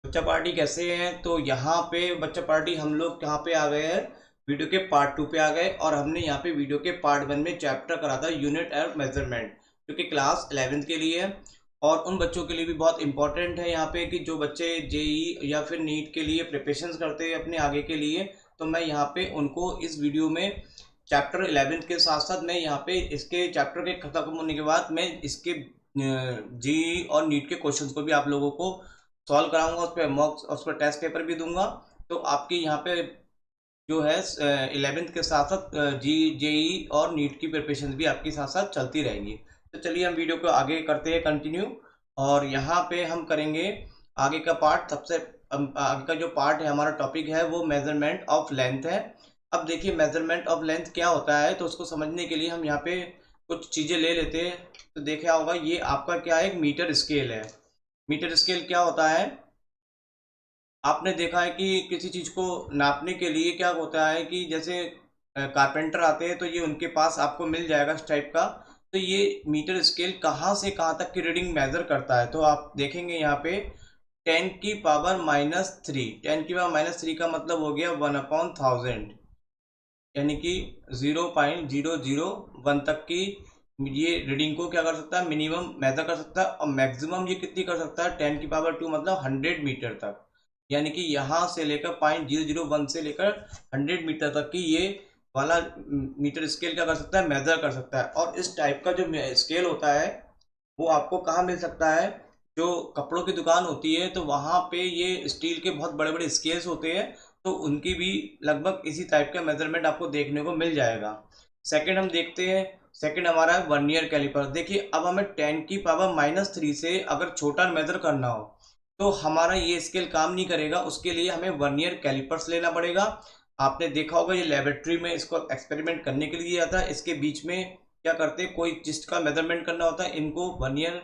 बच्चा पार्टी कैसे हैं? तो यहाँ पे बच्चा पार्टी हम लोग यहाँ पे आ गए हैं, वीडियो के पार्ट 2 पे आ गए और हमने यहाँ पे वीडियो के पार्ट 1 में चैप्टर करा था यूनिट और मेजरमेंट, जो कि क्लास 11th के लिए है और उन बच्चों के लिए भी बहुत इंपॉर्टेंट है यहाँ पे कि जो बच्चे जेई या फिर नीट के लिए प्रिपरेशन करते हैं अपने आगे के लिए। तो मैं यहाँ पे उनको इस वीडियो में चैप्टर 11 के साथ साथ मैं यहाँ पे इसके चैप्टर के खत्म होने के बाद मैं इसके जेई और नीट के क्वेश्चंस को भी आप लोगों को सॉल्व कराऊंगा, उस पर मॉक उस पर टेस्ट पेपर भी दूंगा। तो आपकी यहाँ पे जो है 11th के साथ साथ जी जेई और नीट की प्रिपरेशन भी आपके साथ साथ चलती रहेंगी। तो चलिए हम वीडियो को आगे करते हैं कंटिन्यू। और यहाँ पे हम करेंगे आगे का पार्ट। सबसे आगे का जो पार्ट है, हमारा टॉपिक है वो मेजरमेंट ऑफ लेंथ है। अब देखिए मेजरमेंट ऑफ लेंथ क्या होता है, तो उसको समझने के लिए हम यहाँ पे कुछ चीज़ें ले लेते हैं। तो देखा होगा ये आपका क्या है, एक मीटर स्केल है। मीटर स्केल क्या होता है, आपने देखा है कि किसी चीज़ को नापने के लिए क्या होता है कि जैसे कारपेंटर आते हैं तो ये उनके पास आपको मिल जाएगा इस टाइप का। तो ये मीटर स्केल कहाँ से कहाँ तक की रीडिंग मेजर करता है, तो आप देखेंगे यहाँ पे 10⁻³ 10⁻³ का मतलब हो गया 1/1000, यानी कि 0.001 तक की ये रीडिंग को क्या कर सकता है, मिनिमम मेजर कर सकता है। और मैक्सिमम ये कितनी कर सकता है, 10⁻² मतलब 100 मीटर तक। यानी कि यहाँ से लेकर 0.001 से लेकर 100 मीटर तक की ये वाला मीटर स्केल क्या कर सकता है, मेजर कर सकता है। और इस टाइप का जो स्केल होता है वो आपको कहाँ मिल सकता है, जो कपड़ों की दुकान होती है तो वहाँ पे ये स्टील के बहुत बड़े बड़े स्केल्स होते हैं, तो उनकी भी लगभग इसी टाइप का मेजरमेंट आपको देखने को मिल जाएगा। सेकंड हम देखते हैं, सेकंड हमारा है वर्नियर कैलिपर। देखिए अब हमें 10⁻³ से अगर छोटा मेजर करना हो तो हमारा ये स्केल काम नहीं करेगा, उसके लिए हमें वर्नियर कैलिपर्स लेना पड़ेगा। आपने देखा होगा ये लेबोरेटरी में इसको एक्सपेरिमेंट करने के लिए आता है। इसके बीच में क्या करते हैं, कोई जिसका मेजरमेंट करना होता है इनको वर्नियर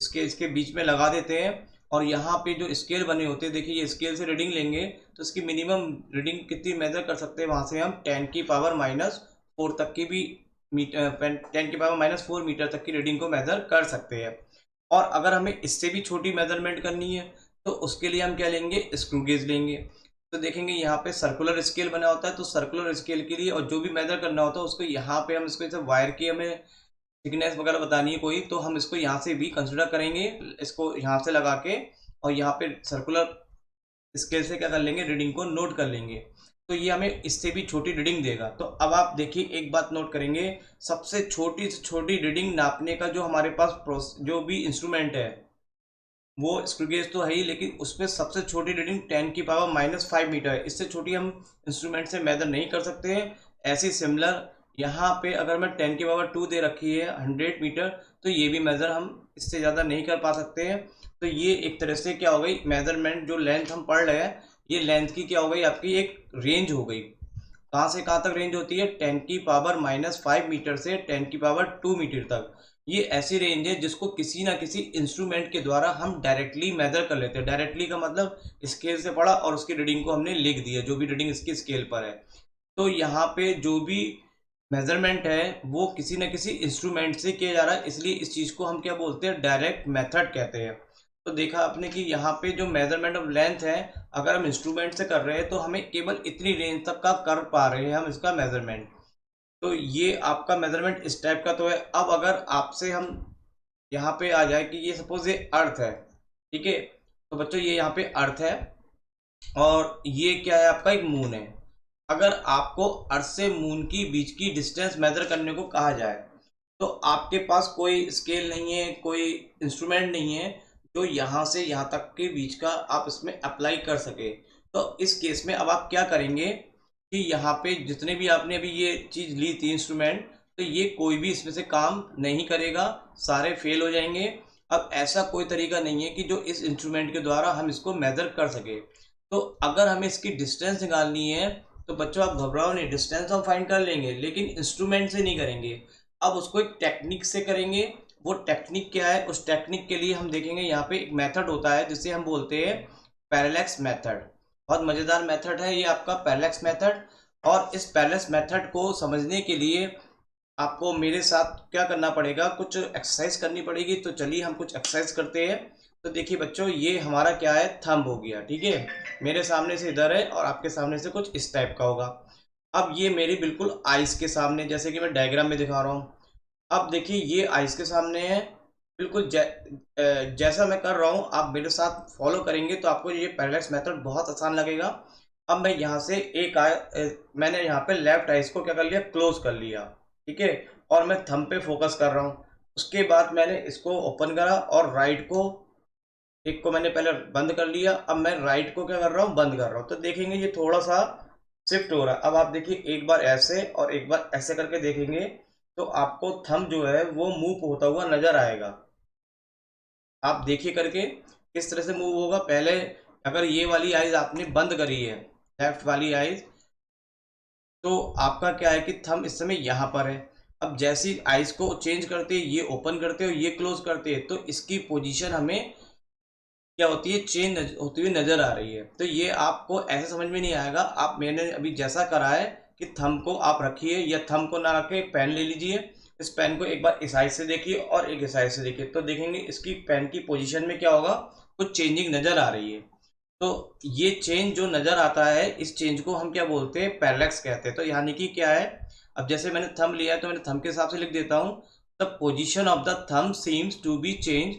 इसके बीच में लगा देते हैं। और यहाँ पे जो स्केल बने होते हैं, देखिए ये स्केल से रीडिंग लेंगे तो इसकी मिनिमम रीडिंग कितनी मेजर कर सकते हैं, वहाँ से हम 10⁻⁴ तक की भी मीटर 10⁻⁴ मीटर तक की रीडिंग को मेजर कर सकते हैं। और अगर हमें इससे भी छोटी मेजरमेंट करनी है तो उसके लिए हम क्या लेंगे, स्क्रू गेज लेंगे। तो देखेंगे यहाँ पे सर्कुलर स्केल बना होता है, तो सर्कुलर स्केल के लिए और जो भी मेजर करना होता है उसको यहाँ पे हम इसको जैसे वायर की हमें थिकनेस वगैरह बतानी है कोई, तो हम इसको यहाँ से भी कंसिडर करेंगे, इसको यहाँ से लगा के और यहाँ पे सर्कुलर स्केल से क्या कर लेंगे, रीडिंग को नोट कर लेंगे। तो ये हमें इससे भी छोटी रीडिंग देगा। तो अब आप देखिए एक बात नोट करेंगे, सबसे छोटी से छोटी रीडिंग नापने का जो हमारे पास जो भी इंस्ट्रूमेंट है वो स्क्रू गेज तो है ही, लेकिन उसमें सबसे छोटी रीडिंग 10⁻⁵ मीटर है। इससे छोटी हम इंस्ट्रूमेंट से मेजर नहीं कर सकते हैं। ऐसे सिमिलर यहाँ पे अगर मैं 10⁻² दे रखी है 100 मीटर, तो ये भी मेजर हम इससे ज़्यादा नहीं कर पा सकते हैं। तो ये एक तरह से क्या हो गई, मेजरमेंट जो लेंथ हम पढ़ रहे हैं ये लेंथ की क्या हो गई, आपकी एक रेंज हो गई। कहाँ से कहाँ तक रेंज होती है, 10⁻⁵ मीटर से 10⁻² मीटर तक। ये ऐसी रेंज है जिसको किसी ना किसी इंस्ट्रूमेंट के द्वारा हम डायरेक्टली मेजर कर लेते हैं। डायरेक्टली का मतलब स्केल से पढ़ा और उसकी रीडिंग को हमने लिख दिया, जो भी रीडिंग इसकी स्केल पर है। तो यहाँ पे जो भी मेजरमेंट है वो किसी न किसी इंस्ट्रूमेंट से किया जा रहा है, इसलिए इस चीज़ को हम क्या बोलते हैं, डायरेक्ट मेथड कहते हैं। तो देखा आपने कि यहाँ पे जो मेजरमेंट ऑफ लेंथ है, अगर हम इंस्ट्रूमेंट से कर रहे हैं तो हमें केवल इतनी रेंज तक का कर पा रहे हैं हम इसका मेजरमेंट। तो ये आपका मेजरमेंट इस टाइप का तो है। अब अगर आपसे हम यहाँ पे आ जाए कि ये सपोज ये अर्थ है, ठीक है, तो बच्चों ये यहाँ पे अर्थ है और ये क्या है, आपका एक मून है। अगर आपको अर्थ से मून की बीच की डिस्टेंस मेजर करने को कहा जाए तो आपके पास कोई स्केल नहीं है, कोई इंस्ट्रूमेंट नहीं है जो यहाँ से यहाँ तक के बीच का आप इसमें अप्लाई कर सके। तो इस केस में अब आप क्या करेंगे कि यहाँ पे जितने भी आपने अभी ये चीज़ ली थी इंस्ट्रूमेंट, तो ये कोई भी इसमें से काम नहीं करेगा, सारे फेल हो जाएंगे। अब ऐसा कोई तरीका नहीं है कि जो इस इंस्ट्रूमेंट के द्वारा हम इसको मेजर कर सके। तो अगर हमें इसकी डिस्टेंस निकालनी है तो बच्चों आप घबराओ नहीं, डिस्टेंस हम फाइंड कर लेंगे, लेकिन इंस्ट्रूमेंट से नहीं करेंगे। अब उसको एक टेक्निक से करेंगे। वो टेक्निक क्या है, उस टेक्निक के लिए हम देखेंगे यहाँ पे एक मेथड होता है जिसे हम बोलते हैं पैरेलैक्स मेथड। बहुत मज़ेदार मेथड है ये आपका पैरेलैक्स मेथड। और इस पैरेलैक्स मेथड को समझने के लिए आपको मेरे साथ क्या करना पड़ेगा, कुछ एक्सरसाइज करनी पड़ेगी। तो चलिए हम कुछ एक्सरसाइज करते हैं तो देखिए बच्चों, ये हमारा क्या है, थंब हो गया। ठीक है, मेरे सामने से इधर है और आपके सामने से कुछ इस टाइप का होगा। अब ये मेरी बिल्कुल आइस के सामने, जैसे कि मैं डायग्राम में दिखा रहा हूँ। अब देखिए ये आइस के सामने है, बिल्कुल जैसा मैं कर रहा हूँ आप मेरे साथ फॉलो करेंगे तो आपको ये पैरेलैक्स मेथड बहुत आसान लगेगा। अब मैं यहाँ से मैंने यहाँ पे लेफ्ट आइस को क्या कर लिया, क्लोज कर लिया। ठीक है, और मैं थंब पे फोकस कर रहा हूँ। उसके बाद मैंने इसको ओपन करा और राइट को, एक को मैंने पहले बंद कर लिया, अब मैं राइट को क्या कर रहा हूँ, बंद कर रहा हूँ। तो देखेंगे ये थोड़ा सा शिफ्ट हो रहा है। अब आप देखिए, एक बार ऐसे और एक बार ऐसे करके देखेंगे तो आपको थंब जो है वो मूव होता हुआ नजर आएगा। आप देखिए करके किस तरह से मूव होगा। पहले अगर ये वाली आइज आपने बंद करी है, लेफ्ट वाली आइज, तो आपका क्या है कि थंब इस समय यहाँ पर है। अब जैसी आइज को चेंज करते हैं, ये ओपन करते हो, ये क्लोज करते हैं, तो इसकी पोजीशन हमें क्या होती है, चेंज होती हुई नजर आ रही है। तो ये आपको ऐसे समझ में नहीं आएगा। आप, मैंने अभी जैसा करा है कि थंब को आप रखिए या थंब को ना रखे, पेन ले लीजिए। इस पेन को एक बार इस साइड से देखिए और एक इस साइड से देखिए, तो देखेंगे इसकी पेन की पोजीशन में क्या होगा, कुछ चेंजिंग नजर आ रही है। तो ये चेंज जो नजर आता है, इस चेंज को हम क्या बोलते हैं, पैरेलैक्स कहते हैं। तो यानी कि क्या है, अब जैसे मैंने थंब लिया है तो मैंने थंब के हिसाब से लिख देता हूँ। The position of the thumb seems to be change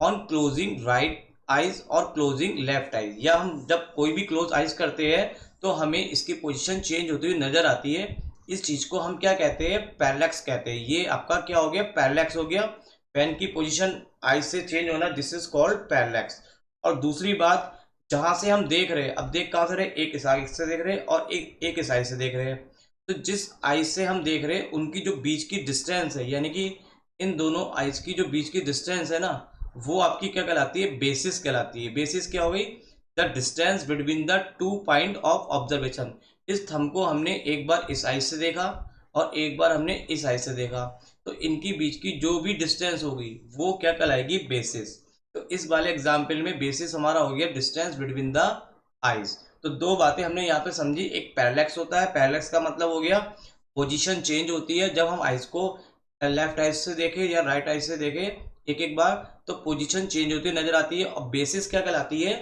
on closing right eyes और क्लोजिंग लेफ्ट आइज। या हम जब कोई भी क्लोज आइज करते हैं तो हमें इसकी पोजीशन चेंज होती हुई नजर आती है। इस चीज को हम क्या कहते हैं, पैरेलैक्स कहते हैं। ये आपका क्या हो गया, पैरेलैक्स हो गया। पेन की पोजीशन आइज से चेंज होना, दिस इज कॉल्ड पैरेलैक्स। और दूसरी बात, जहां से हम देख रहे हैं, अब देख कहां से रहे, एक इस आइज से देख रहे हैं और एक इस आइज से देख रहे हैं। तो जिस आइज से हम देख रहे हैं उनकी जो बीच की डिस्टेंस है, यानी कि इन दोनों आइज की जो बीच की डिस्टेंस है ना, वो आपकी क्या कहलाती है, बेसिस कहलाती है। बेसिस क्या हो गई, the distance between the two point of observation. इस थंब को हमने एक बार इस आइज से देखा और एक बार हमने इस आइज से देखा, तो इनकी बीच की जो भी डिस्टेंस होगी वो क्या कहलाएगी, बेसिस। तो इस वाले एग्जाम्पल में बेसिस हमारा हो गया डिस्टेंस बिटवीन द आइज। तो दो बातें हमने यहाँ पे समझी। एक पैरेलैक्स होता है, पैरेलैक्स का मतलब हो गया पोजीशन चेंज होती है जब हम आइज को लेफ्ट आइज से देखें या राइट आइज से देखें एक एक बार, तो पोजीशन चेंज होती नजर आती है। और बेसिस क्या कहलाती है,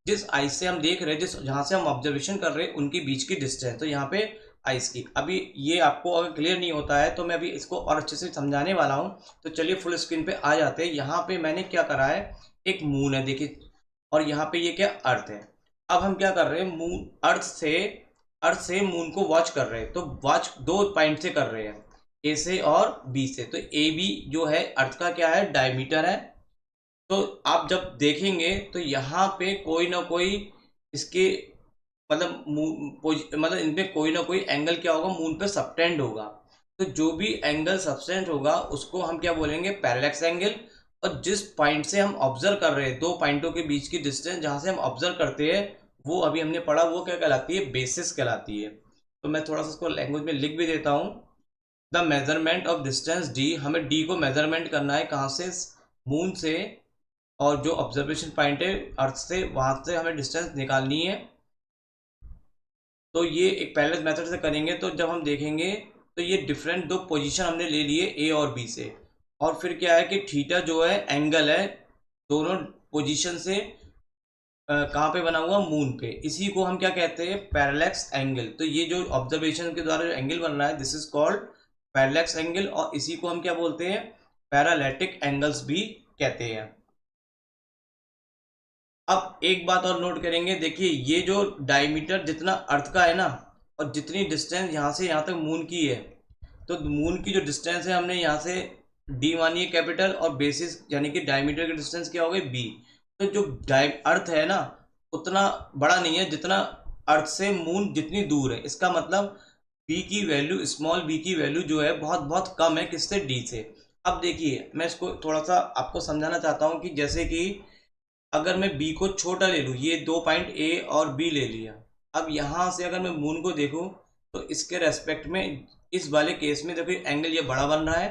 जिस आइज से हम देख रहे हैं, जिस जहां से हम ऑब्जर्वेशन कर रहे हैं उनकी बीच की डिस्टेंस। तो यहाँ पे आइज की, अभी ये आपको अगर क्लियर नहीं होता है तो मैं अभी इसको और अच्छे से समझाने वाला हूँ। तो चलिए फुल स्क्रीन पे आ जाते हैं। यहाँ पे मैंने क्या करा है, एक मून है देखिए, और यहाँ पे ये क्या, अर्थ है। अब हम क्या कर रहे हैं, मून, अर्थ से मून को वॉच कर रहे हैं। तो वॉच दो पॉइंट से कर रहे हैं, ए से और बी से। तो ए बी जो है अर्थ का क्या है, डायमीटर है। तो आप जब देखेंगे तो यहाँ पे कोई ना कोई इसके मतलब इनमें कोई ना कोई एंगल क्या होगा, मून पे सबटेंड होगा। तो जो भी एंगल सबटेंड होगा उसको हम क्या बोलेंगे, पैरेलैक्स एंगल। और जिस पॉइंट से हम ऑब्जर्व कर रहे हैं, दो पॉइंटों के बीच की डिस्टेंस जहां से हम ऑब्जर्व करते हैं, वो अभी हमने पढ़ा, वो क्या कहलाती है, बेसिस कहलाती है। तो मैं थोड़ा सा इसको लैंग्वेज में लिख भी देता हूँ। The measurement of distance D, हमें डी को मेजरमेंट करना है कहाँ से, मून से। और जो ऑब्जर्वेशन पॉइंट है अर्थ से, वहां से हमें डिस्टेंस निकालनी है। तो ये एक पैरेलल मेथड से करेंगे। तो जब हम देखेंगे तो ये डिफरेंट दो पोजीशन हमने ले लिए ए और बी से। और फिर क्या है कि थीटा जो है एंगल है दोनों पोजीशन से कहाँ पे बना हुआ, मून पे। इसी को हम क्या कहते हैं, पैरेलैक्स एंगल। तो ये जो ऑब्जर्वेशन के द्वारा जो एंगल बन रहा है, this is called parallax angle. और इसी को हम क्या बोलते हैं, पैरालैटिक एंगल्स भी कहते हैं। अब एक बात और नोट करेंगे, देखिए ये जो डायमीटर जितना अर्थ का है ना, और जितनी डिस्टेंस यहाँ से यहाँ तक मून की है, तो मून की जो डिस्टेंस है हमने यहाँ से डी मानी है कैपिटल, और बेसिस यानी कि डायमीटर की डिस्टेंस क्या हो गई, बी। तो जो अर्थ है ना, उतना बड़ा नहीं है जितना अर्थ से मून जितनी दूर है। इसका मतलब बी की वैल्यू, स्मॉल बी की वैल्यू जो है बहुत बहुत कम है, किससे, डी से। अब देखिए मैं इसको थोड़ा सा आपको समझाना चाहता हूँ कि जैसे कि अगर मैं बी को छोटा ले लूँ, ये दो पॉइंट ए और बी ले लिया। अब यहाँ से अगर मैं मून को देखूँ तो इसके रेस्पेक्ट में इस वाले केस में देखो एंगल ये बड़ा बन रहा है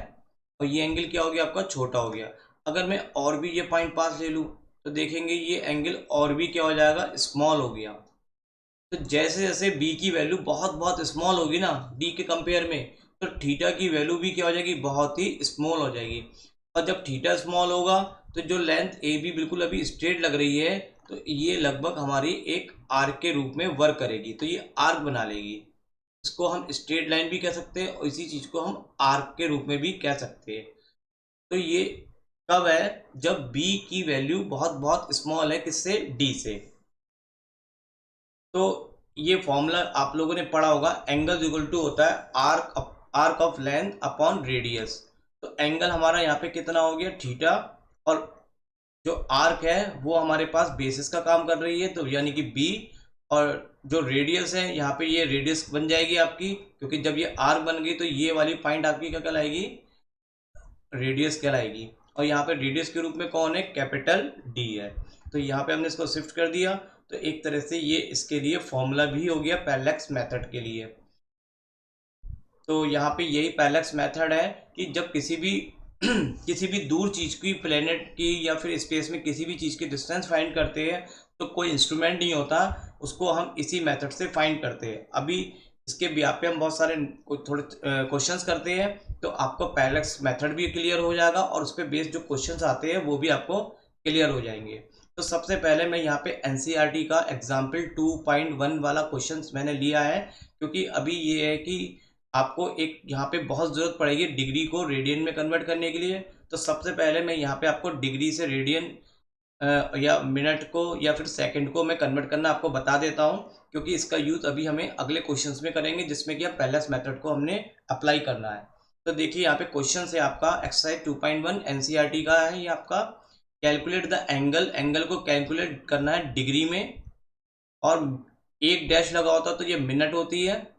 और ये एंगल क्या हो गया, आपका छोटा हो गया। अगर मैं और भी ये पॉइंट पास ले लूँ तो देखेंगे ये एंगल और भी क्या हो जाएगा, स्मॉल हो गया। तो जैसे जैसे बी की वैल्यू बहुत बहुत स्मॉल होगी ना डी के कंपेयर में, तो थीटा की वैल्यू भी क्या हो जाएगी, बहुत ही स्मॉल हो जाएगी। और जब थीटा स्मॉल होगा तो जो लेंथ ए बी बिल्कुल अभी स्ट्रेट लग रही है, तो ये लगभग हमारी एक आर्क के रूप में वर्क करेगी, तो ये आर्क बना लेगी। इसको हम स्ट्रेट लाइन भी कह सकते हैं और इसी चीज को हम आर्क के रूप में भी कह सकते हैं। तो ये कब है? जब बी की वैल्यू बहुत बहुत स्मॉल है, किससे? डी से। तो ये फॉर्मूला आप लोगों ने पढ़ा होगा, एंगल इक्वल टू होता है arc of length upon radius. तो एंगल हमारा यहाँ पे कितना हो गया? थीटा। और जो आर्क है वो हमारे पास बेसिस का काम कर रही है, तो यानी कि बी। और जो रेडियस है यहाँ पे, ये रेडियस बन जाएगी आपकी, क्योंकि जब ये आर्क बन गई तो ये वाली पॉइंट आपकी क्या कहलाएगी? रेडियस कहलाएगी। और यहाँ पे रेडियस के रूप में कौन है? कैपिटल डी है। तो यहाँ पे हमने इसको शिफ्ट कर दिया, तो एक तरह से ये इसके लिए फॉर्मूला भी हो गया पैरेलैक्स मेथड के लिए। तो यहाँ पे यही पैरेलैक्स मेथड है कि जब किसी भी किसी भी दूर चीज की, प्लेनेट की या फिर स्पेस में किसी भी चीज की डिस्टेंस फाइंड करते हैं, तो कोई इंस्ट्रूमेंट नहीं होता, उसको हम इसी मेथड से फाइंड करते हैं। अभी इसके ब्याह पे हम बहुत सारे थोड़े क्वेश्चंस करते हैं, तो आपको पैरेलैक्स मेथड भी क्लियर हो जाएगा और उस पर बेस्ड जो क्वेश्चंस आते हैं वो भी आपको क्लियर हो जाएंगे। तो सबसे पहले मैं यहाँ पे एनसीईआरटी का एग्जाम्पल 2.1 वाला क्वेश्चन मैंने लिया है, क्योंकि अभी ये है कि आपको एक यहाँ पे बहुत ज़रूरत पड़ेगी डिग्री को रेडियन में कन्वर्ट करने के लिए। तो सबसे पहले मैं यहाँ पे आपको डिग्री से रेडियन या मिनट को या फिर सेकंड को मैं कन्वर्ट करना आपको बता देता हूँ, क्योंकि इसका यूज़ अभी हमें अगले क्वेश्चंस में करेंगे, जिसमें कि अब पैरेलैक्स मेथड को हमने अप्लाई करना है। तो देखिए यहाँ पे क्वेश्चन है आपका एक्सरसाइज 2.1 एनसीईआरटी का है ये आपका। कैलकुलेट द एंगल, एंगल को कैलकुलेट करना है डिग्री में, और एक डैश लगा होता है तो ये मिनट होती है,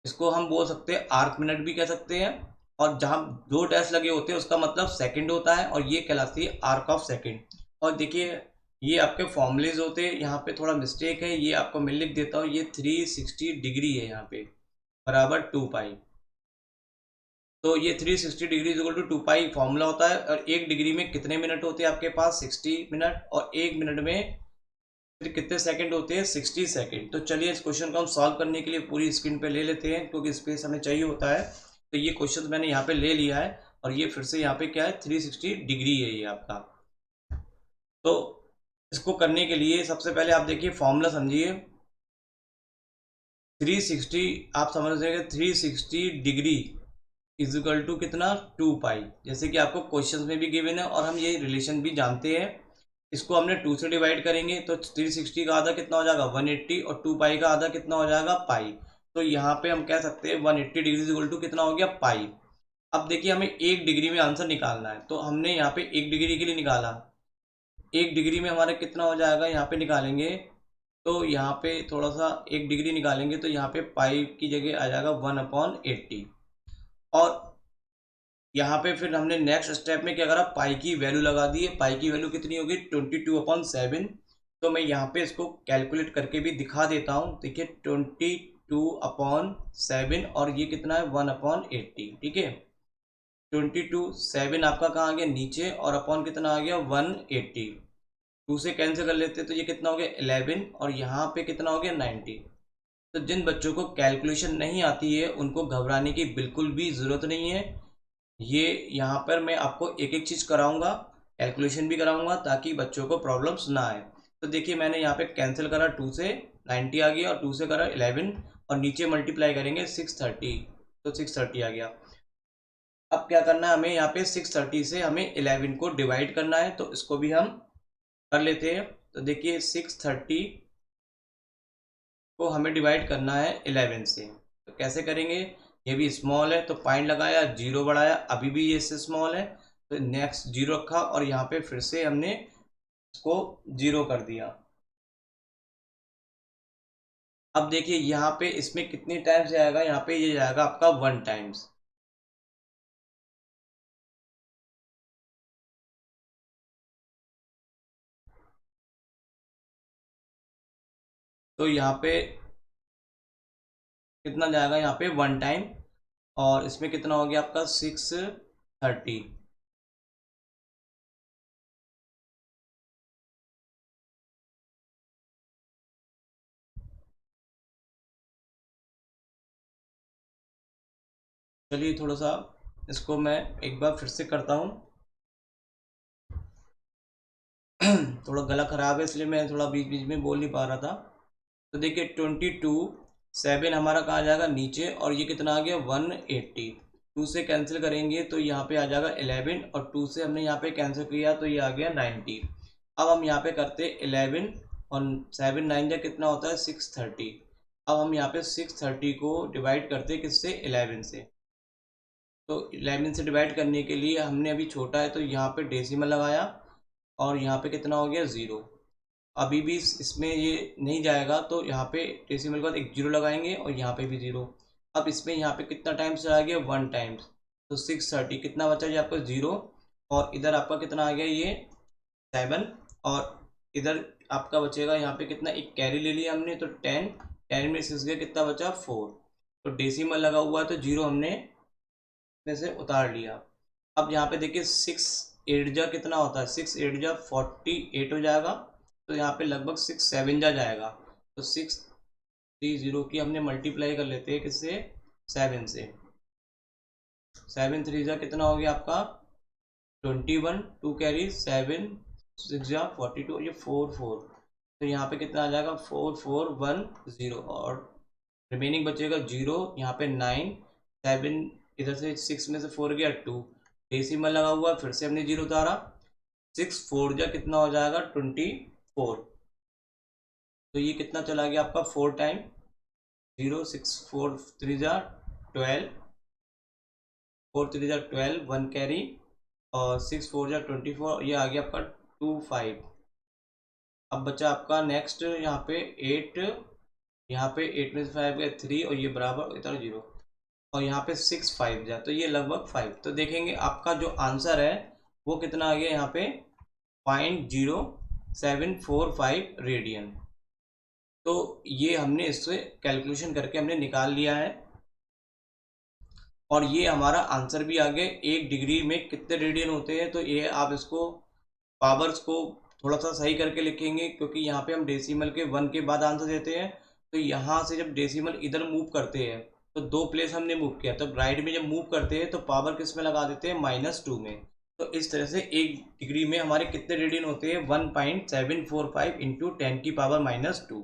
इसको हम बोल सकते हैं आर्क मिनट भी कह सकते हैं। और जहां दो डैश लगे होते हैं उसका मतलब सेकंड होता है, और ये कहलाती है आर्क ऑफ सेकंड। और देखिए ये आपके फॉर्मूलेज होते हैं, यहाँ पे थोड़ा मिस्टेक है, ये आपको मैं लिख देता हूँ, ये 360 डिग्री है यहाँ पे, बराबर 2 पाई। तो ये 360 degree equal to 2 pi formula होता है। और एक डिग्री में कितने मिनट होते हैं आपके पास? 60 मिनट। और एक मिनट में फिर कितने सेकंड होते हैं? 60 सेकंड। तो चलिए इस क्वेश्चन को हम सॉल्व करने के लिए पूरी स्क्रीन पे ले लेते हैं, क्योंकि स्पेस हमें चाहिए होता है। तो ये क्वेश्चन मैंने यहाँ पे ले लिया है, और ये फिर से यहाँ पे क्या है? 360 डिग्री है ये आपका। तो इसको करने के लिए सबसे पहले आप देखिए फॉर्मूला समझिए। 360 आप समझ रहे 360 डिग्री इज इक्वल टू कितना? 2 पाई। जैसे कि आपको क्वेश्चन में भी गिवन है और हम ये रिलेशन भी जानते हैं। इसको हमने 2 से डिवाइड करेंगे तो 360 का आधा कितना हो जाएगा? 180, और 2 पाई का आधा कितना हो जाएगा? पाई। तो यहाँ पे हम कह सकते हैं 180 डिग्री इक्वल टू कितना हो गया? पाई। अब देखिए हमें एक डिग्री में आंसर निकालना है, तो हमने यहाँ पे एक डिग्री के लिए निकाला। एक डिग्री में हमारा कितना हो जाएगा? यहाँ पे निकालेंगे तो यहाँ पे थोड़ा सा एक डिग्री निकालेंगे तो यहाँ पे पाई की जगह आ जाएगा 1/80। और यहाँ पे फिर हमने नेक्स्ट स्टेप में क्या करा? पाई की वैल्यू लगा दी है। पाई की वैल्यू कितनी होगी? 22/7। तो मैं यहाँ पे इसको कैलकुलेट करके भी दिखा देता हूँ। देखिए 22/7, और ये कितना है? 1/80। ठीक है, 22/7 आपका कहाँ आ गया? नीचे, और अपॉन कितना आ गया? 180। 2 से कैंसिल कर लेते हैं तो ये कितना हो गया? 11, और यहाँ पे कितना हो गया? 90। तो जिन बच्चों को कैलकुलेशन नहीं आती है उनको घबराने की बिल्कुल भी ज़रूरत नहीं है। ये यहाँ पर मैं आपको एक एक चीज़ कराऊंगा, कैलकुलेशन भी कराऊंगा, ताकि बच्चों को प्रॉब्लम्स ना आए। तो देखिए मैंने यहाँ पे कैंसिल करा, 2 से 90 आ गया, और 2 से करा 11, और नीचे मल्टीप्लाई करेंगे 630, तो 630 आ गया। अब क्या करना है हमें? यहाँ पे 630 से हमें 11 को डिवाइड करना है, तो इसको भी हम कर लेते हैं। तो देखिए 630 को हमें डिवाइड करना है 11 से, तो कैसे करेंगे? ये भी स्मॉल है तो पॉइंट लगाया, जीरो बढ़ाया, अभी भी ये इससे स्मॉल है, तो नेक्स्ट जीरो रखा, और यहाँ पे फिर से हमने इसको जीरो कर दिया। अब देखिए यहाँ पे इसमें कितनी टाइम्स जाएगा? यहाँ पे ये जाएगा आपका 1 टाइम्स। तो यहाँ पे कितना जाएगा? यहाँ पे 1 टाइम, और इसमें कितना हो गया आपका? 630। चलिए थोड़ा सा इसको मैं एक बार फिर से करता हूँ। थोड़ा गला ख़राब है इसलिए मैं थोड़ा बीच बीच में बोल नहीं पा रहा था। तो देखिए 22, 7 हमारा कहाँ जाएगा नीचे, और ये कितना आ गया 180। 2 से कैंसिल करेंगे तो यहाँ पे आ जाएगा 11, और 2 से हमने यहाँ पे कैंसिल किया तो ये आ गया 90। अब हम यहाँ पे करते 11 और 7 9 जा कितना होता है 630। अब हम यहाँ पे 630 को डिवाइड करते किससे 11 से। तो 11 से डिवाइड करने के लिए हमने अभी छोटा है तो यहाँ पे डेसिमल लगाया, और यहाँ पे कितना हो गया 0। अभी भी इसमें ये नहीं जाएगा तो यहाँ पे डेसिमल के बाद एक 0 लगाएंगे, और यहाँ पे भी 0। अब इसमें यहाँ पे कितना टाइम्स चला गया 1 टाइम्स, तो 630 कितना बचा जी आपका 0, और इधर आपका कितना आ गया ये 7, और इधर आपका बचेगा यहाँ पे कितना, एक कैरी ले लिया हमने तो 10, 10 में 6 गया कितना बचा 4। तो डेसिमल लगा हुआ है तो 0 हमने में से उतार लिया। अब यहाँ पे देखिए 6 8 जा कितना होता है 6 8 जा 48 हो जाएगा, तो यहाँ पे लगभग 6 7 जा जाएगा। तो 630 की हमने मल्टीप्लाई कर लेते हैं किससे 7 से। 7 3 जा कितना हो गया आपका 21, 2 कैरी 7 6 जा 42, ये 4 4। तो यहाँ पे कितना आ जाएगा 4 4 1 0, और रिमेनिंग बचेगा 0, यहाँ पे 9 7, इधर से 6 में से 4 गया 2, डेसिमल लगा हुआ फिर से हमने 0 उतारा, 6 4 जा कितना हो जाएगा 24। तो ये कितना चला गया आपका 4 टाइम 0, 6 4 3 जा 12, 4 3 जा 12, 1 कैरी, और 6 4 जा 24, ये आ गया आपका 2 5। अब बचा आपका नेक्स्ट यहाँ पे 8, यहाँ पे 8 में से 5 गया 3, और ये बराबर इधर 0, और यहाँ पे 6 5 जा, तो ये लगभग 5। तो देखेंगे आपका जो आंसर है वो कितना आ गया यहाँ पे 0.0745 रेडियन। तो ये हमने इससे कैलकुलेशन करके हमने निकाल लिया है, और ये हमारा आंसर भी आ गया। 1 डिग्री में कितने रेडियन होते हैं, तो ये आप इसको पावर्स को थोड़ा सा सही करके लिखेंगे, क्योंकि यहाँ पे हम डेसिमल के 1 के बाद आंसर देते हैं। तो यहाँ से जब डेसिमल इधर मूव करते हैं तो 2 प्लेस हमने मूव किया, तो राइट में जब मूव करते हैं तो पावर किस में लगा देते हैं -2 में। तो इस तरह से 1 डिग्री में हमारे कितने रेडियन होते हैं 1.745 इंटू 10 की पावर -2।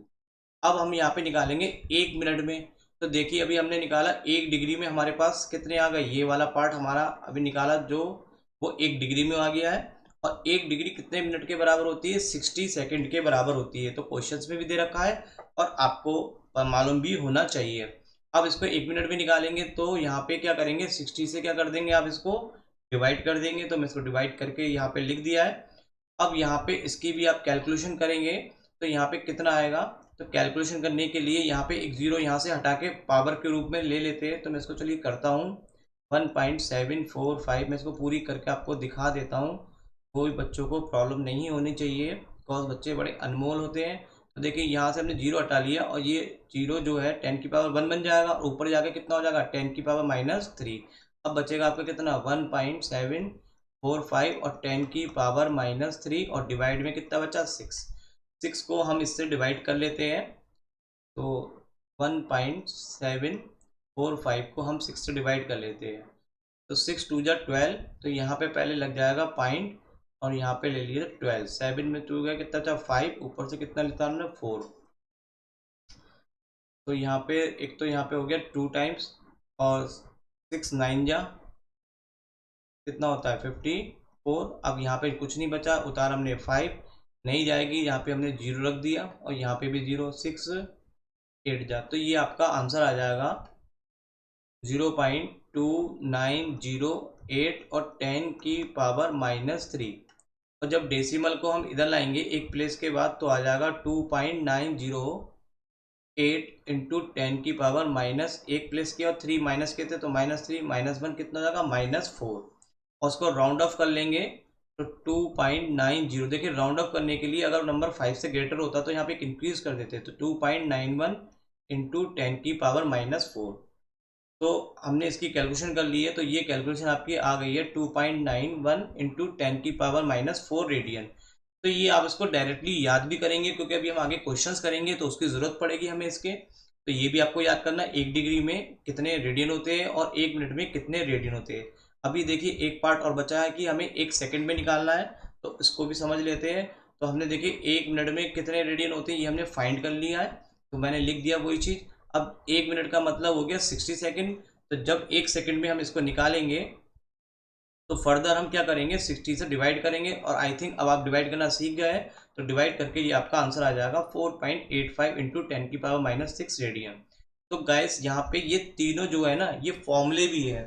अब हम यहाँ पे निकालेंगे 1 मिनट में। तो देखिए अभी हमने निकाला 1 डिग्री में हमारे पास कितने आ गए, ये वाला पार्ट हमारा अभी निकाला जो वो 1 डिग्री में आ गया है। और 1 डिग्री कितने मिनट के बराबर होती है 60 सेकंड के बराबर होती है। तो क्वेश्चंस में भी दे रखा है और आपको मालूम भी होना चाहिए। अब इसको 1 मिनट में निकालेंगे तो यहाँ पे क्या करेंगे 60 से क्या कर देंगे आप इसको डिवाइड कर देंगे। तो मैं इसको डिवाइड करके यहाँ पे लिख दिया है। अब यहाँ पे इसकी भी आप कैलकुलेशन करेंगे तो यहाँ पे कितना आएगा। तो कैलकुलेशन करने के लिए यहाँ पे एक 0 यहाँ से हटा के पावर के रूप में ले लेते हैं। तो मैं इसको चलिए करता हूँ 1.745। मैं इसको पूरी करके आपको दिखा देता हूँ, कोई बच्चों को प्रॉब्लम नहीं होनी चाहिए, बिकॉज बच्चे बड़े अनमोल होते हैं। तो देखिए यहाँ से हमने 0 हटा लिया और ये 0 जो है 10 की पावर 1 बन जाएगा और ऊपर जाके कितना हो जाएगा 10 की पावर -3। अब बचेगा आपका कितना 1.745 और 10 की पावर -3 और डिवाइड में कितना बचा 6 को हम इससे डिवाइड कर लेते हैं। तो 1.745 को हम 6 से डिवाइड कर लेते हैं। तो 6 2 जा 12, तो यहाँ पे पहले लग जाएगा पॉइंट और यहाँ पे ले लिए 12। 7 में 2 गया कितना था 5, ऊपर से कितना लेता हमने 4। तो यहाँ पे एक तो यहाँ पे हो गया 2 टाइम्स और 6 9 जा कितना होता है 54। अब यहाँ पे कुछ नहीं बचा, उतार हमने 5 नहीं जाएगी, यहाँ पे हमने 0 रख दिया और यहाँ पे भी 0। 6 8 जा, तो ये आपका आंसर आ जाएगा 0.2908 और 10 की पावर -3। और जब डेसिमल को हम इधर लाएंगे एक प्लेस के बाद तो आ जाएगा 2.908 इंटू 10 की पावर -1 प्लेस किया और 3 माइनस किए थे तो -3 -1 कितना हो जाएगा -4। और उसको राउंड ऑफ कर लेंगे तो 2.90। देखिए राउंड ऑफ करने के लिए अगर नंबर 5 से ग्रेटर होता तो यहाँ पे एक इंक्रीज कर देते, तो 2.91 इंटू 10 की पावर -4। तो हमने इसकी कैलकुलेशन कर ली है। तो ये कैलकुलेशन आपकी आ गई है 2.91 इंटू 10 की पावर -4 रेडियन। तो ये आप इसको डायरेक्टली याद भी करेंगे क्योंकि अभी हम आगे क्वेश्चंस करेंगे तो उसकी ज़रूरत पड़ेगी हमें इसके। तो ये भी आपको याद करना 1 डिग्री में कितने रेडियन होते हैं और 1 मिनट में कितने रेडियन होते हैं। अभी देखिए एक पार्ट और बचा है कि हमें 1 सेकेंड में निकालना है, तो इसको भी समझ लेते हैं। तो हमने देखिए 1 मिनट में कितने रेडियन होते हैं ये हमने फाइंड कर लिया है, तो मैंने लिख दिया वही चीज़। अब 1 मिनट का मतलब हो गया 60 सेकेंड, तो जब 1 सेकेंड में हम इसको निकालेंगे तो फर्दर हम क्या करेंगे 60 से डिवाइड करेंगे, और आई थिंक अब आप डिवाइड करना सीख गए हैं, तो डिवाइड करके ये आपका आंसर आ जाएगा 4.85 इंटू 10⁻⁻6 रेडियन। तो गाइस यहाँ पे ये तीनों जो है ना ये फॉर्मूले भी है।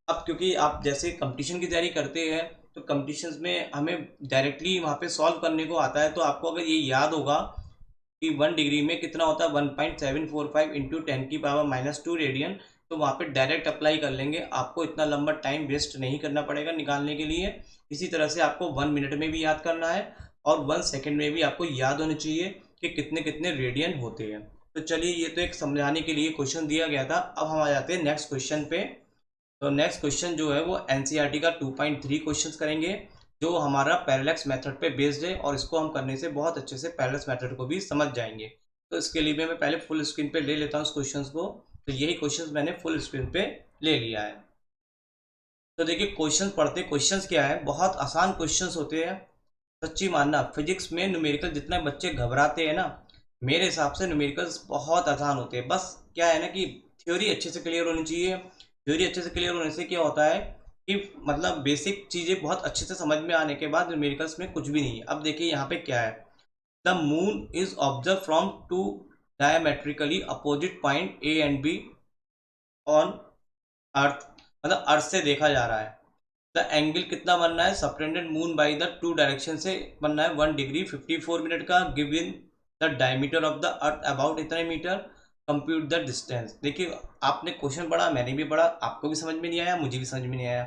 अब क्योंकि आप जैसे कंपटीशन की तैयारी करते हैं तो कंपटीशंस में हमें डायरेक्टली वहाँ पे सॉल्व करने को आता है, तो आपको अगर ये याद होगा कि 1 डिग्री में कितना होता है 1.745 इंटू 10⁻⁻2 रेडियन, तो वहाँ पे डायरेक्ट अप्लाई कर लेंगे, आपको इतना लंबा टाइम वेस्ट नहीं करना पड़ेगा निकालने के लिए। इसी तरह से आपको 1 मिनट में भी याद करना है और 1 सेकेंड में भी आपको याद होनी चाहिए कि कितने कितने रेडियन होते हैं। तो चलिए ये तो एक समझाने के लिए क्वेश्चन दिया गया था। अब हम आ जाते हैं नेक्स्ट क्वेश्चन पे। तो नेक्स्ट क्वेश्चन जो है वो एनसीईआरटी का 2.3 क्वेश्चन करेंगे, जो हमारा पैरेलक्स मेथड पे बेस्ड है, और इसको हम करने से बहुत अच्छे से पैरेलक्स मेथड को भी समझ जाएंगे। तो इसके लिए मैं पहले फुल स्क्रीन पे ले लेता हूँ इस क्वेश्चन को। तो यही क्वेश्चंस मैंने फुल स्क्रीन पे ले लिया है। तो देखिए क्वेश्चंस पढ़ते, क्वेश्चंस क्या है, बहुत आसान क्वेश्चंस होते हैं। सच्ची मानना फिजिक्स में न्यूमेरिकल जितना बच्चे घबराते हैं ना, मेरे हिसाब से न्यूमेरिकल्स बहुत आसान होते हैं। बस क्या है ना कि थ्योरी अच्छे से क्लियर होनी चाहिए। थ्योरी अच्छे से क्लियर होने से क्या होता है कि मतलब बेसिक चीज़ें बहुत अच्छे से समझ में आने के बाद न्यूमेरिकल्स में कुछ भी नहीं है। अब देखिए यहाँ पे क्या है, the moon is observe from two diametrically opposite point A and B on earth, मतलब अर्थ से देखा जा रहा है। द एंगल कितना बनना है subtended moon by the two direction से बनना है 1 डिग्री 54 मिनट का, given the diameter of the earth about इतने मीटर, कंप्यूट द डिस्टेंस। देखिए आपने क्वेश्चन पढ़ा, मैंने भी पढ़ा, आपको भी समझ में नहीं आया, मुझे भी समझ में नहीं आया,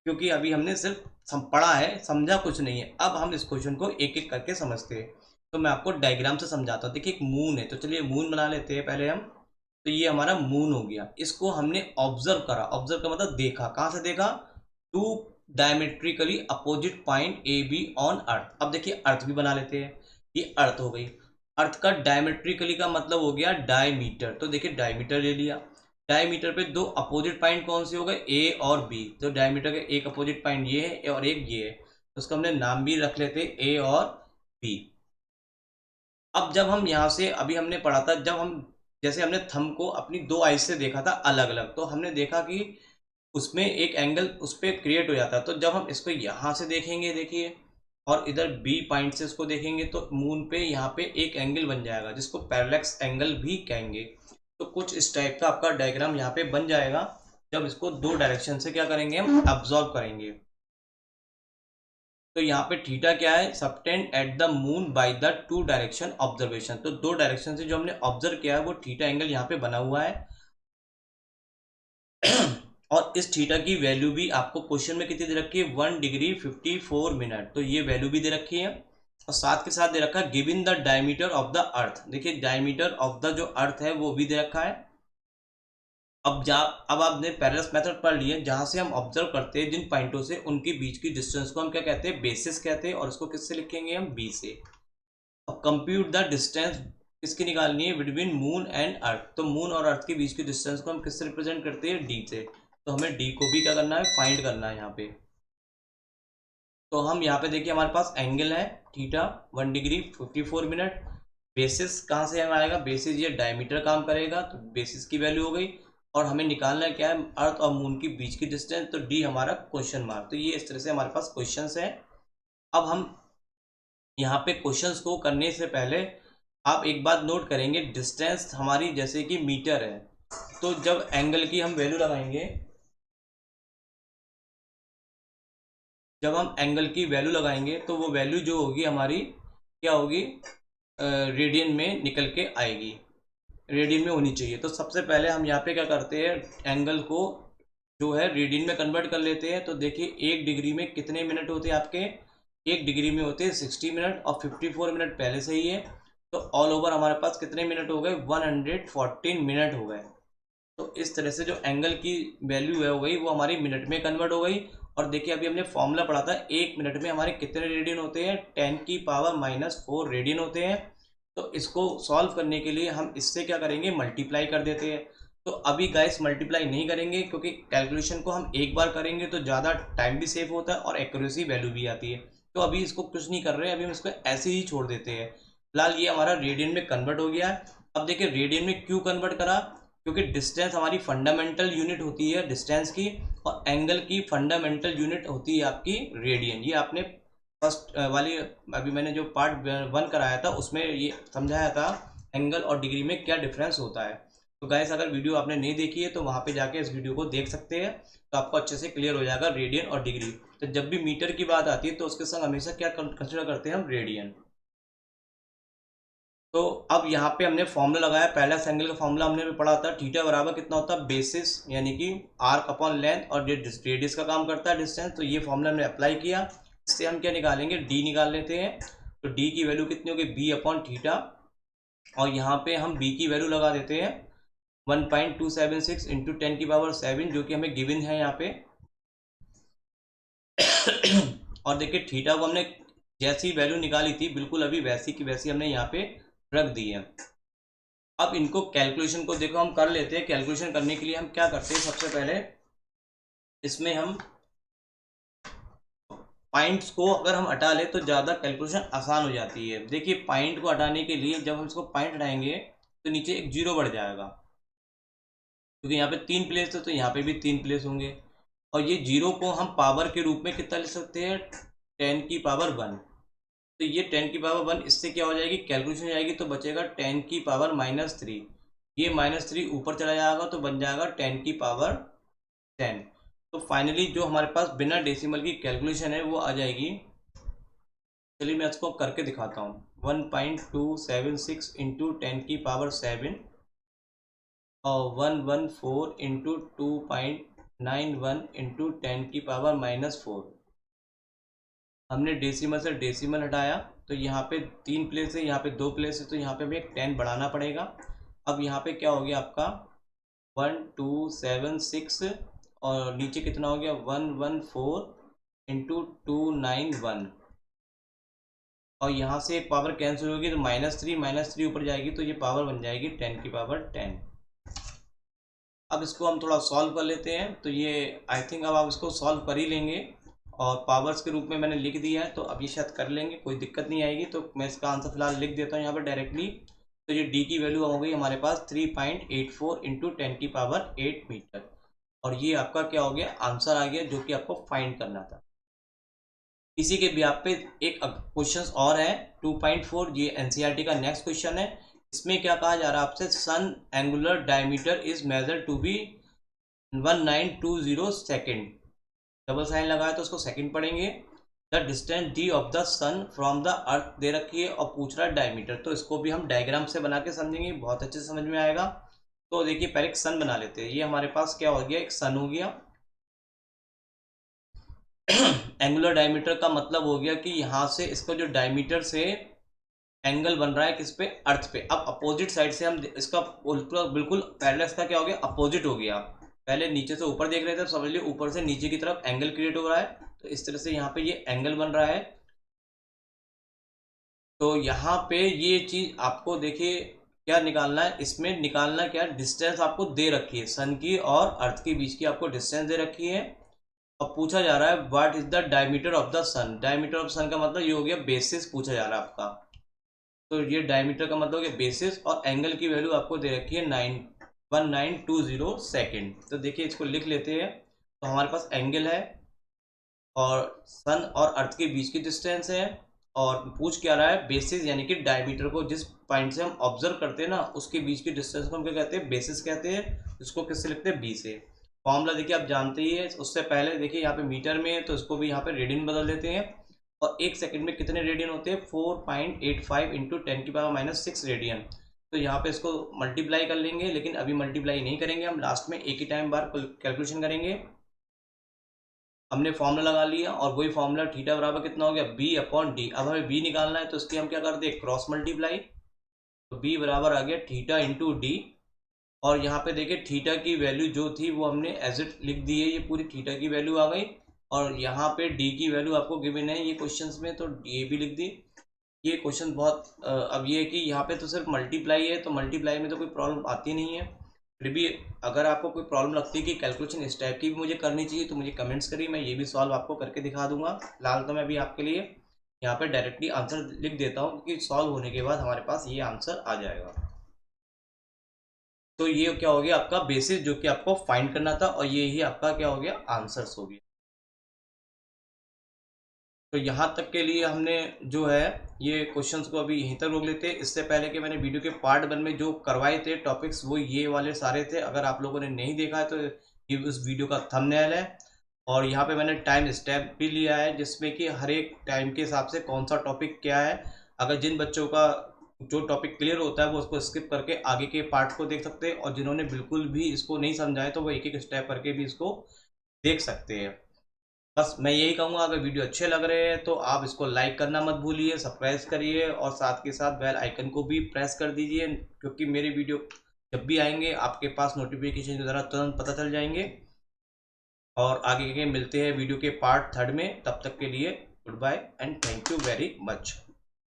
क्योंकि अभी हमने सिर्फ पढ़ा है, समझा कुछ नहीं है। अब हम इस क्वेश्चन को एक एक करके समझते हैं। तो मैं आपको डायग्राम से समझाता हूँ। देखिए एक मून है, तो चलिए मून बना लेते हैं पहले हम। तो ये हमारा मून हो गया, इसको हमने ऑब्जर्व करा, ऑब्जर्व का मतलब देखा, कहाँ से देखा, two diametrically opposite point A B on earth. अब देखिए अर्थ भी बना लेते हैं, ये अर्थ हो गई। अर्थ का डायमेट्रिकली का मतलब हो गया डायमीटर, तो देखिए डायमीटर ले लिया। डायमीटर पे दो अपोजिट पॉइंट कौन से हो गए, ए और बी, तो डायमीटर का एक अपोजिट पॉइंट ये है और एक ये है, तो उसका हमने नाम भी रख लेते ए और बी। अब जब हम यहाँ से, अभी हमने पढ़ा था, जब हम जैसे हमने थंब को अपनी दो आईज से देखा था अलग अलग, तो हमने देखा कि उसमें एक एंगल उस पर क्रिएट हो जाता है। तो जब हम इसको यहाँ से देखेंगे, देखिए, और इधर बी पॉइंट से इसको देखेंगे, तो मून पे यहाँ पे एक एंगल बन जाएगा जिसको पैरेलक्स एंगल भी कहेंगे। तो कुछ इस टाइप का आपका डायग्राम यहाँ पे बन जाएगा जब इसको दो डायरेक्शन से क्या करेंगे, हम अब्जॉर्व करेंगे। तो यहाँ पे थीटा क्या है, subtend at the moon by the two direction observation. तो दो डायरेक्शन से जो हमने ऑब्जर्व किया है वो थीटा एंगल यहाँ पे बना हुआ है। और इस थीटा की वैल्यू भी आपको क्वेश्चन में कितनी दे रखी है, 1 डिग्री 54 मिनट, तो ये वैल्यू भी दे रखी है। और साथ के साथ दे रखा है given the diameter of the earth. देखिए डायमीटर ऑफ द जो अर्थ है वो भी दे रखा है। अब आपने पैरेलल मेथड पढ़ लिए, जहां से हम ऑब्जर्व करते हैं जिन पॉइंटों से, उनके बीच की डिस्टेंस को हम क्या कहते हैं, बेसिस कहते हैं, और इसको किससे लिखेंगे हम, बी से। अब कंप्यूट द डिस्टेंस किसकी निकालनी है, बिटवीन मून एंड अर्थ। तो मून और अर्थ के बीच की डिस्टेंस को हम किससे रिप्रेजेंट करते हैं, डी से। तो हमें डी को भी क्या करना है, फाइंड करना है यहाँ पे। तो हम यहाँ पे देखिए हमारे पास एंगल है थीटा 1 डिग्री 54 मिनट। बेसिस कहाँ से हमें आएगा, बेसिस ये डायमीटर काम करेगा, तो बेसिस की वैल्यू हो गई। और हमें निकालना है क्या है, अर्थ और मून की बीच की डिस्टेंस, तो डी हमारा क्वेश्चन मार्क। तो ये इस तरह से हमारे पास क्वेश्चंस है। अब हम यहाँ पे क्वेश्चंस को करने से पहले आप एक बात नोट करेंगे, डिस्टेंस हमारी जैसे कि मीटर है, तो जब एंगल की हम वैल्यू लगाएंगे, जब हम एंगल की वैल्यू लगाएंगे तो वो वैल्यू जो होगी हमारी क्या होगी, रेडियन में निकल के आएगी, रेडियन में होनी चाहिए। तो सबसे पहले हम यहाँ पे क्या करते हैं, एंगल को जो है रेडियन में कन्वर्ट कर लेते हैं। तो देखिए 1 डिग्री में कितने मिनट होते हैं आपके, 1 डिग्री में होते हैं 60 मिनट, और 54 मिनट पहले से ही है। तो ऑल ओवर हमारे पास कितने मिनट हो गए, 114 मिनट हो गए। तो इस तरह से जो एंगल की वैल्यू है हो गई वो हमारी मिनट में कन्वर्ट हो गई। और देखिए अभी हमने फॉर्मूला पढ़ा था, 1 मिनट में हमारे कितने रेडियन होते हैं, 10⁻⁻4 रेडियन होते हैं। तो इसको सॉल्व करने के लिए हम इससे क्या करेंगे, मल्टीप्लाई कर देते हैं। तो अभी गाइस मल्टीप्लाई नहीं करेंगे, क्योंकि कैलकुलेशन को हम एक बार करेंगे तो ज़्यादा टाइम भी सेव होता है और एक्यूरेसी वैल्यू भी आती है। तो अभी इसको कुछ नहीं कर रहे हैं, अभी हम इसको ऐसे ही छोड़ देते हैं। फिलहाल ये हमारा रेडियन में कन्वर्ट हो गया है। अब देखिए रेडियन में क्यों कन्वर्ट करा, क्योंकि डिस्टेंस हमारी फंडामेंटल यूनिट होती है डिस्टेंस की, और एंगल की फंडामेंटल यूनिट होती है आपकी रेडियन। ये आपने फर्स्ट वाली, अभी मैंने जो पार्ट 1 कराया था उसमें ये समझाया था एंगल और डिग्री में क्या डिफरेंस होता है। तो गाइस अगर वीडियो आपने नहीं देखी है तो वहाँ पे जाके इस वीडियो को देख सकते हैं, तो आपको अच्छे से क्लियर हो जाएगा रेडियन और डिग्री। तो जब भी मीटर की बात आती है तो उसके संग हमेशा क्या कंसिडर करते हैं हम, रेडियन। तो अब यहाँ पे हमने फॉर्मूला लगाया, पहला एंगल का फॉर्मूला हमने भी पढ़ा था, थीटा बराबर कितना होता है, बेसिस यानी कि आर्क अपॉन लेंथ, और रेडियस का काम करता है डिस्टेंस। तो ये फॉर्मूला हमने अप्लाई किया, इससे हम क्या निकालेंगे, डी निकाल लेते हैं। तो डी की वैल्यू कितनी होगी, बी अपॉन थीटा, और यहाँ पे हम बी की वैल्यू लगा देते हैं 1.276 इंटू 10⁻7, जो कि हमें गिवन है यहाँ पे। और देखिए थीटा को हमने जैसी वैल्यू निकाली थी बिल्कुल अभी वैसी की वैसी हमने यहाँ पे रख दी है। अब इनको कैलकुलेशन को देखो हम कर लेते हैं। कैलकुलेशन करने के लिए हम क्या करते हैं, सबसे पहले इसमें हम पॉइंट्स को अगर हम हटा ले तो ज़्यादा कैलकुलेशन आसान हो जाती है। देखिए पॉइंट को हटाने के लिए जब हम इसको पॉइंट हटाएंगे तो नीचे एक जीरो बढ़ जाएगा, क्योंकि यहाँ पे 3 प्लेस है तो यहाँ पे भी 3 प्लेस होंगे। और ये जीरो को हम पावर के रूप में कितना लिख सकते हैं, 10⁻1। तो ये 10⁻1, इससे क्या हो जाएगी, कैलकुलेशन हो जाएगी, तो बचेगा 10⁻³ ये -3 ऊपर चला जाएगा तो बन जाएगा 10⁻10। तो फाइनली जो हमारे पास बिना डेसिमल की कैलकुलेशन है वो आ जाएगी। चलिए मैं इसको करके दिखाता हूँ, 1.276 इंटू 10⁻7 और 114 इंटू 2.91 इंटू 10⁻⁻4। हमने डेसिमल से डेसिमल हटाया, तो यहाँ पे 3 प्लेस है, यहाँ पे 2 प्लेस है, तो यहाँ पे हमें एक 10 बढ़ाना पड़ेगा। अब यहाँ पे क्या हो गया आपका 1276, और नीचे कितना हो गया 114 इंटू 291, और यहाँ से एक पावर कैंसिल होगी तो -3 ऊपर जाएगी, तो ये पावर बन जाएगी 10⁻10। अब इसको हम थोड़ा सॉल्व कर लेते हैं। तो ये आई थिंक अब आप इसको सॉल्व कर ही लेंगे, और पावर्स के रूप में मैंने लिख दिया है, तो अब ये शायद कर लेंगे, कोई दिक्कत नहीं आएगी। तो मैं इसका आंसर फिलहाल लिख देता हूँ यहाँ पर डायरेक्टली। तो ये डी की वैल्यू हो गई हमारे पास 3.84 इंटू 10⁸ मीटर, और ये आपका क्या हो गया, आंसर आ गया, जो कि आपको फाइंड करना था। इसी के ब्याप पे एक क्वेश्चन और है 2.4, ये एनसीईआरटी का नेक्स्ट क्वेश्चन है। इसमें क्या कहा जा रहा है आपसे, sun angular diameter is measure to be 1920 second, double sign लगाया तो उसको सेकंड पढ़ेंगे। The distance D of the sun from the earth दे रखी है और पूछ रहा है डायमीटर, तो इसको भी हम डायग्राम से बना के समझेंगे, बहुत अच्छे से समझ में आएगा। तो देखिए पहले एक सन बना लेते हैं। ये हमारे पास क्या हो गया, एक सन हो गया। एंगुलर डायमीटर का मतलब हो गया कि यहाँ से इसका जो डायमीटर से एंगल बन रहा है किस पे, अर्थ पे। अब अपोजिट साइड से हम इसका बिल्कुल पहले इसका क्या हो गया, अपोजिट हो गया। पहले नीचे से ऊपर देख रहे थे, समझ लियो ऊपर से नीचे की तरफ एंगल क्रिएट हो रहा है, तो इस तरह से यहाँ पे ये एंगल बन रहा है। तो यहाँ पे ये चीज आपको देखिए क्या निकालना है, इसमें निकालना क्या है, डिस्टेंस आपको दे रखी है, सन की और अर्थ के बीच की आपको डिस्टेंस दे रखी है। अब पूछा जा रहा है what is the diameter of the sun. Diameter of sun का मतलब ये हो गया बेसिस पूछा जा रहा है आपका। तो ये डायमीटर का मतलब है बेसिस, और एंगल की वैल्यू आपको दे रखी है 1920 सेकेंड। तो देखिए इसको लिख लेते हैं। तो हमारे पास एंगल है और सन और अर्थ के बीच की डिस्टेंस है, और पूछ क्या रहा है, बेसिस यानी कि डायमीटर को जिस पॉइंट से हम ऑब्जर्व करते हैं ना उसके बीच की डिस्टेंस को हम क्या कहते हैं, बेसिस कहते हैं। इसको किससे लिखते हैं, बी से। फॉर्मूला देखिए आप जानते ही है। उससे पहले देखिए यहाँ पे मीटर में है तो इसको भी यहाँ पे रेडियन बदल देते हैं। और एक सेकंड में कितने रेडियन होते हैं, 4.85 इंटू 10⁻⁻6 रेडियन। तो यहाँ पे इसको मल्टीप्लाई कर लेंगे, लेकिन अभी मल्टीप्लाई नहीं करेंगे, हम लास्ट में एक ही टाइम बार कैलकुलेशन करेंगे। हमने फॉर्मूला लगा लिया, और वही फॉर्मूला थीटा बराबर कितना हो गया, बी अपॉन डी। अब हमें बी निकालना है तो इसकी हम क्या करते हैं, क्रॉस मल्टीप्लाई। तो बी बराबर आ गया थीटा इंटू डी, और यहाँ पे देखिए थीटा की वैल्यू जो थी वो हमने एज इट लिख दी है, ये पूरी थीटा की वैल्यू आ गई। और यहाँ पे डी की वैल्यू आपको गिवन है ये क्वेश्चंस में, तो ये भी लिख दी। ये क्वेश्चन बहुत अब ये है कि यहाँ पे तो सिर्फ मल्टीप्लाई है, तो मल्टीप्लाई में तो कोई प्रॉब्लम आती नहीं है। फिर भी अगर आपको कोई प्रॉब्लम लगती है कि कैलकुलेशन इस टाइप की भी मुझे करनी चाहिए तो मुझे कमेंट्स करिए, मैं ये भी सॉल्व आपको करके दिखा दूंगा। फिलहाल तो मैं अभी आपके लिए यहाँ पे डायरेक्टली आंसर लिख देता हूँ, क्योंकि सॉल्व होने के बाद हमारे पास ये आंसर आ जाएगा। तो ये क्या हो गया आपका बेसिस जो कि आपको फाइंड करना था, और ये ही आपका क्या हो गया आंसर्स हो गया। तो यहाँ तक के लिए हमने जो है ये क्वेश्चंस को अभी यहीं तक रोक लेते हैं। इससे पहले कि मैंने वीडियो के पार्ट 1 में जो करवाए थे टॉपिक्स, वो ये वाले सारे थे। अगर आप लोगों ने नहीं देखा है तो ये उस वीडियो का थंबनेल है, और यहाँ पे मैंने टाइम स्टैम्प भी लिया है जिसमें कि हर एक टाइम के हिसाब से कौन सा टॉपिक क्या है। अगर जिन बच्चों का जो टॉपिक क्लियर होता है वो उसको स्किप करके आगे के पार्ट को देख सकते हैं, और जिन्होंने बिल्कुल भी इसको नहीं समझा है तो वो एक एक स्टेप करके भी इसको देख सकते हैं। बस मैं यही कहूँगा, अगर वीडियो अच्छे लग रहे हैं तो आप इसको लाइक करना मत भूलिए, सब्सक्राइब करिए, और साथ के साथ बेल आइकन को भी प्रेस कर दीजिए, क्योंकि मेरे वीडियो जब भी आएंगे आपके पास नोटिफिकेशन के द्वारा तुरंत पता चल जाएंगे। और आगे के मिलते हैं वीडियो के पार्ट 3 में। तब तक के लिए goodbye and thank you very much.